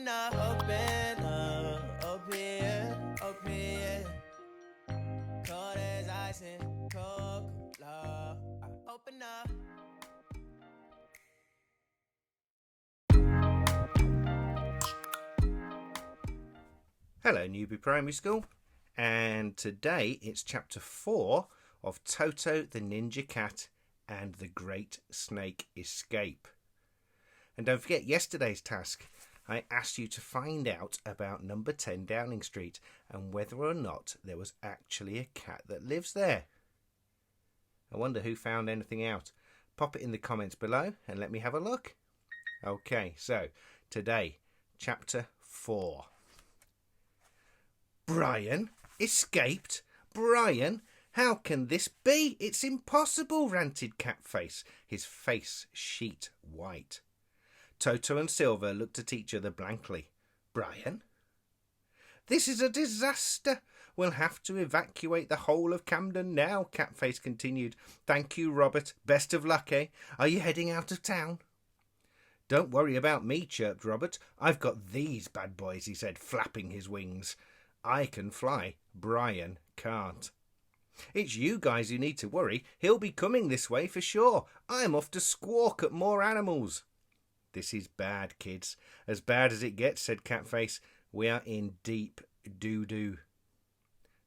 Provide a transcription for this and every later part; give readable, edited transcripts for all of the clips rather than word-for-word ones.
open up. Cold as ice and Coca-Cola. Open up. Hello, Newby Primary School, and today it's chapter 4 of Toto the Ninja Cat and the Great Snake Escape. And don't forget yesterday's task. I asked you to find out about number 10 Downing Street and whether or not there was actually a cat that lives there. I wonder who found anything out. Pop it in the comments below and let me have a look. Okay, so today, chapter 4. Bryan escaped? Bryan? How can this be? It's impossible, ranted Catface, his face sheet white. Toto and Silver looked at each other blankly. Bryan? This is a disaster. We'll have to evacuate the whole of Camden now, Catface continued. Thank you, Robert. Best of luck, eh? Are you heading out of town? Don't worry about me, chirped Robert. I've got these bad boys, he said, flapping his wings. I can fly. Bryan can't. It's you guys who need to worry. He'll be coming this way for sure. I'm off to squawk at more animals. This is bad, kids. As bad as it gets, said Catface. We are in deep doo-doo.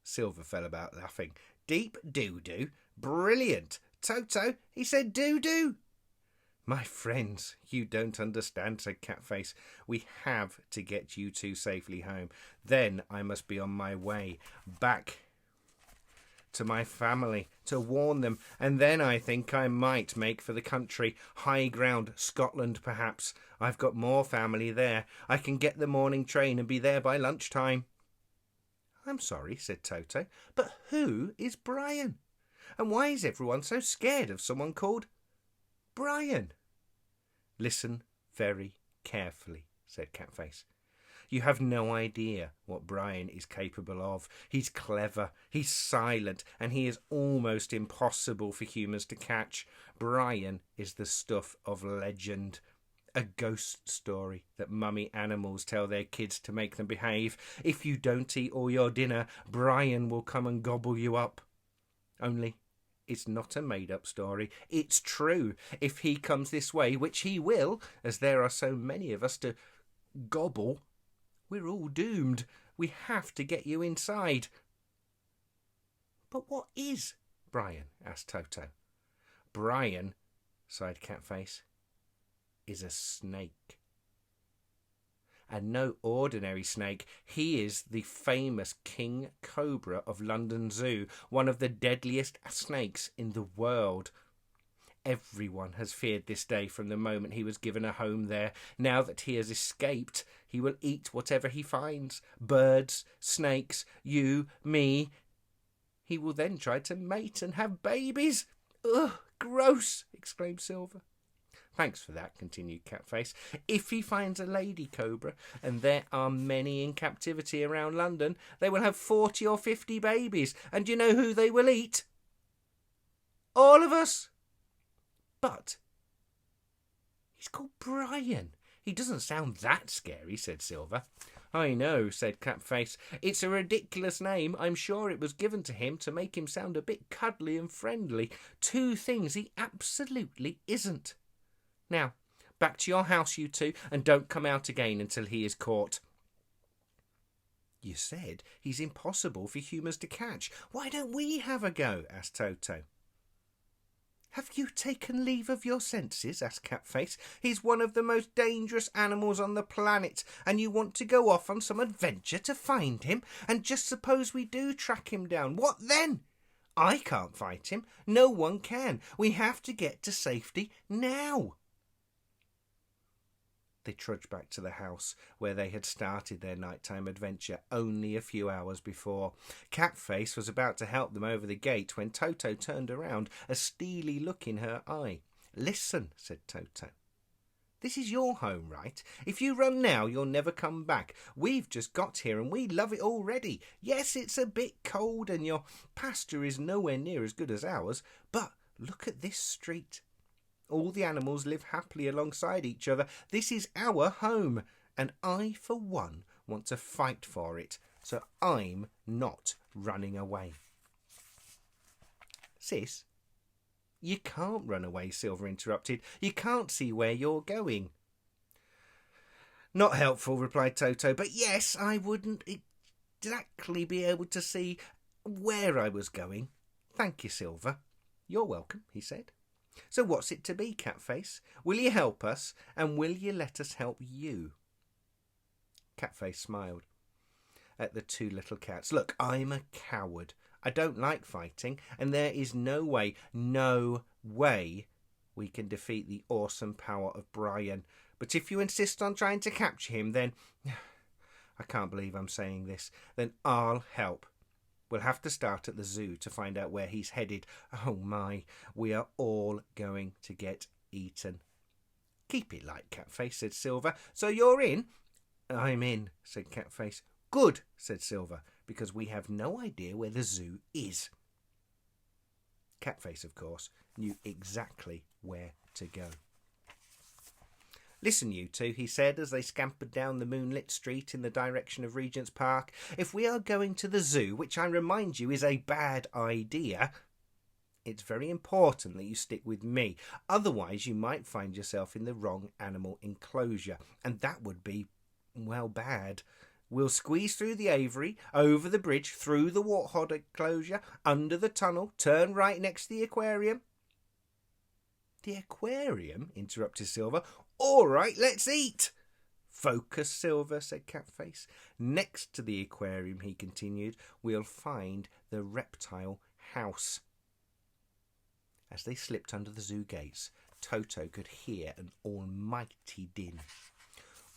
Silver fell about laughing. Deep doo-doo? Brilliant. Toto, he said doo-doo. My friends, you don't understand, said Catface. We have to get you two safely home. Then I must be on my way back to my family to warn them, and then I think I might make for the country. High ground, Scotland perhaps. I've got more family there. I can get the morning train and be there by lunchtime. I'm sorry, said Toto, but who is Bryan? And why is everyone so scared of someone called Bryan? Listen very carefully, said Catface. You have no idea what Bryan is capable of. He's clever, he's silent, and he is almost impossible for humans to catch. Bryan is the stuff of legend. A ghost story that mummy animals tell their kids to make them behave. If you don't eat all your dinner, Bryan will come and gobble you up. Only it's not a made-up story. It's true. If he comes this way, which he will, as there are so many of us to gobble, we're all doomed. We have to get you inside. But what is Bryan? Asked Toto. Bryan, sighed Catface, is a snake. And no ordinary snake. He is the famous King Cobra of London Zoo, one of the deadliest snakes in the world. Everyone has feared this day from the moment he was given a home there. Now that he has escaped, he will eat whatever he finds. Birds, snakes, you, me. He will then try to mate and have babies. Ugh, gross, exclaimed Silver. Thanks for that, continued Catface. If he finds a lady cobra, and there are many in captivity around London, they will have 40 or 50 babies. And do you know who they will eat? All of us. But he's called Bryan. He doesn't sound that scary, said Silver. I know, said Catface. It's a ridiculous name. I'm sure it was given to him to make him sound a bit cuddly and friendly. Two things he absolutely isn't. Now, back to your house, you two, and don't come out again until he is caught. You said he's impossible for humans to catch. Why don't we have a go? Asked Toto. Have you taken leave of your senses? Asked Catface. He's one of the most dangerous animals on the planet, and you want to go off on some adventure to find him? And just suppose we do track him down. What then? I can't fight him. No one can. We have to get to safety now. They trudged back to the house where they had started their nighttime adventure only a few hours before. Catface was about to help them over the gate when Toto turned around, a steely look in her eye. Listen, said Toto. This is your home, right? If you run now, you'll never come back. We've just got here and we love it already. Yes, it's a bit cold and your pasture is nowhere near as good as ours, but look at this street. All the animals live happily alongside each other. This is our home. and I, for one, want to fight for it, so I'm not running away. Sis? You can't run away, Silver interrupted. You can't see where you're going. Not helpful, replied Toto, but yes, I wouldn't exactly be able to see where I was going. Thank you, Silver. You're welcome, he said. So what's it to be, Catface? Will you help us, and will you let us help you? Catface smiled at the two little cats. Look, I'm a coward. I don't like fighting, and there is no way we can defeat the awesome power of Bryan. But if you insist on trying to capture him, then... I can't believe I'm saying this. Then I'll help. We'll have to start at the zoo to find out where he's headed. Oh my, we are all going to get eaten. Keep it light, Catface, said Silver. So you're in? I'm in, said Catface. Good, said Silver, because we have no idea where the zoo is. Catface, of course, knew exactly where to go. Listen, you two, he said as they scampered down the moonlit street in the direction of Regent's Park. If we are going to the zoo, which I remind you is a bad idea, it's very important that you stick with me. Otherwise, you might find yourself in the wrong animal enclosure, and that would be, well, bad. We'll squeeze through the aviary, over the bridge, through the warthog enclosure, under the tunnel, turn right next to the aquarium. The aquarium? Interrupted Silver. All right, let's eat. Focus, Silver, said Catface. Next to the aquarium, he continued, we'll find the reptile house. As they slipped under the zoo gates, Toto could hear an almighty din.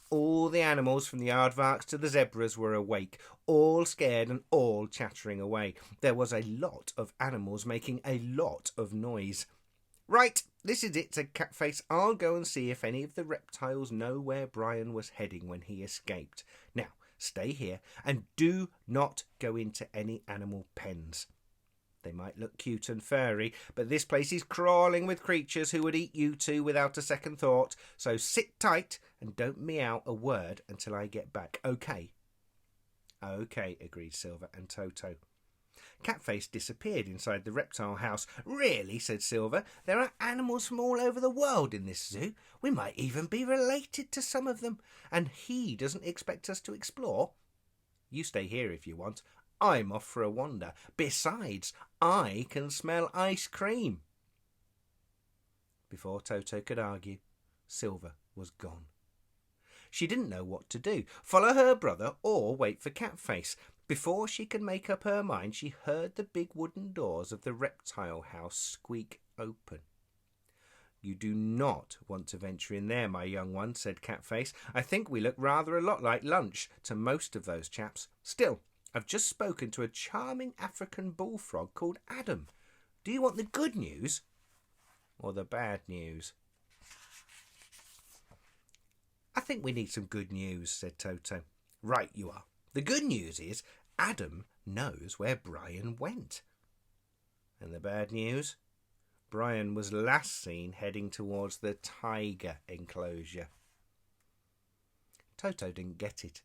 All the animals from the aardvarks to the zebras were awake, all scared and all chattering away. There was a lot of animals making a lot of noise. Right, this is it, said Catface. I'll go and see if any of the reptiles know where Bryan was heading when he escaped. Now, stay here and do not go into any animal pens. They might look cute and furry, but this place is crawling with creatures who would eat you two without a second thought. So sit tight and don't meow a word until I get back, okay? Okay, agreed Silver and Toto. Catface disappeared inside the reptile house. Really, said Silver, there are animals from all over the world in this zoo. We might even be related to some of them. And he doesn't expect us to explore. You stay here if you want. I'm off for a wander. Besides, I can smell ice cream. Before Toto could argue, Silver was gone. She didn't know what to do, follow her brother or wait for Catface. Before she could make up her mind, she heard the big wooden doors of the reptile house squeak open. You do not want to venture in there, my young one, said Catface. I think we look rather a lot like lunch to most of those chaps. Still, I've just spoken to a charming African bullfrog called Adam. Do you want the good news or the bad news? I think we need some good news, said Toto. Right you are. The good news is Adam knows where Bryan went. And the bad news? Bryan was last seen heading towards the tiger enclosure. Toto didn't get it.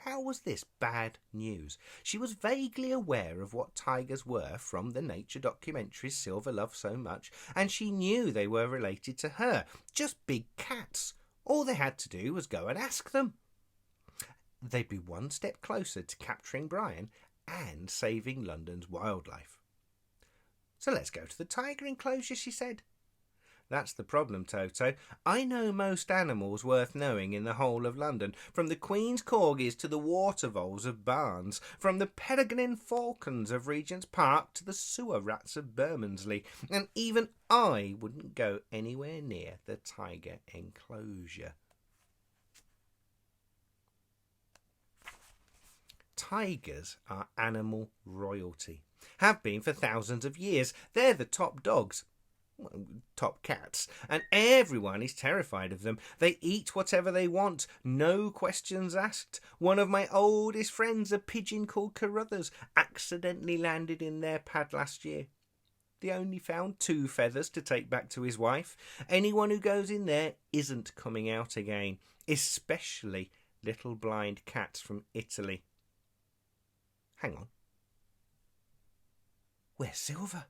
How was this bad news? She was vaguely aware of what tigers were from the nature documentaries Silver loved so much, and she knew they were related to her. Just big cats. All they had to do was go and ask them. They'd be one step closer to capturing Bryan and saving London's wildlife. So let's go to the tiger enclosure, she said. That's the problem, Toto. I know most animals worth knowing in the whole of London, from the Queen's corgis to the water voles of Barnes, from the peregrine falcons of Regent's Park to the sewer rats of Bermondsey, and even I wouldn't go anywhere near the tiger enclosure. Tigers are animal royalty. Have been for thousands of years. They're the top dogs. Top cats, and everyone is terrified of them. They eat whatever they want, no questions asked. One of my oldest friends, a pigeon called Carruthers, accidentally landed in their pad last year. They only found 2 feathers to take back to his wife. Anyone who goes in there isn't coming out again, especially little blind cats from Italy. Hang on. Where's Silver?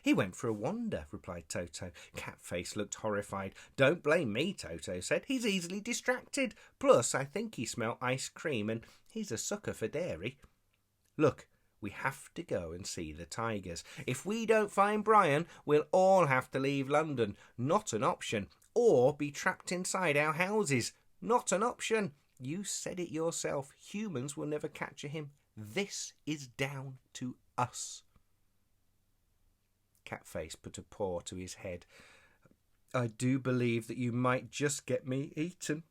He went for a wander, replied Toto. Catface looked horrified. Don't blame me, Toto said. He's easily distracted. Plus, I think he smelt ice cream, and he's a sucker for dairy. Look, we have to go and see the tigers. If we don't find Bryan, we'll all have to leave London. Not an option. Or be trapped inside our houses. Not an option. You said it yourself. Humans will never capture him. This is down to us. Catface put a paw to his head. I do believe that you might just get me eaten.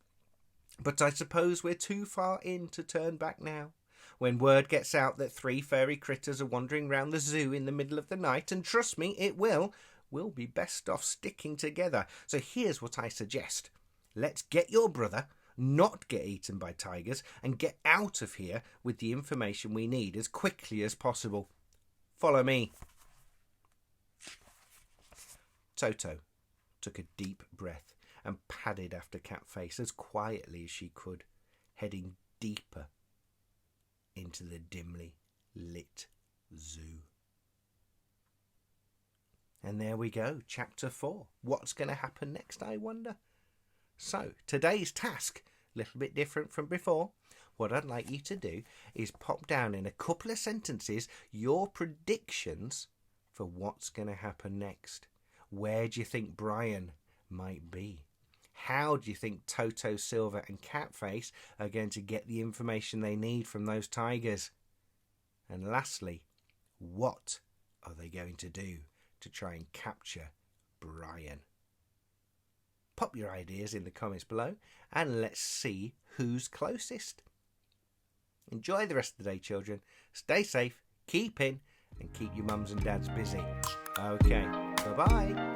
But I suppose we're too far in to turn back now. When word gets out that 3 furry critters are wandering round the zoo in the middle of the night, and trust me, it will, we'll be best off sticking together. So here's what I suggest. Let's get your brother, not get eaten by tigers, and get out of here with the information we need as quickly as possible. Follow me. Toto took a deep breath and padded after Catface as quietly as she could, heading deeper into the dimly lit zoo. And there we go, chapter 4. What's going to happen next, I wonder? So, today's task, a little bit different from before. What I'd like you to do is pop down in a couple of sentences your predictions for what's going to happen next. Where do you think Bryan might be? How do you think Toto, Silver and Catface are going to get the information they need from those tigers? And lastly, what are they going to do to try and capture Bryan? Pop your ideas in the comments below and let's see who's closest. Enjoy the rest of the day, children. Stay safe, keep in, and keep your mums and dads busy. Okay, bye-bye.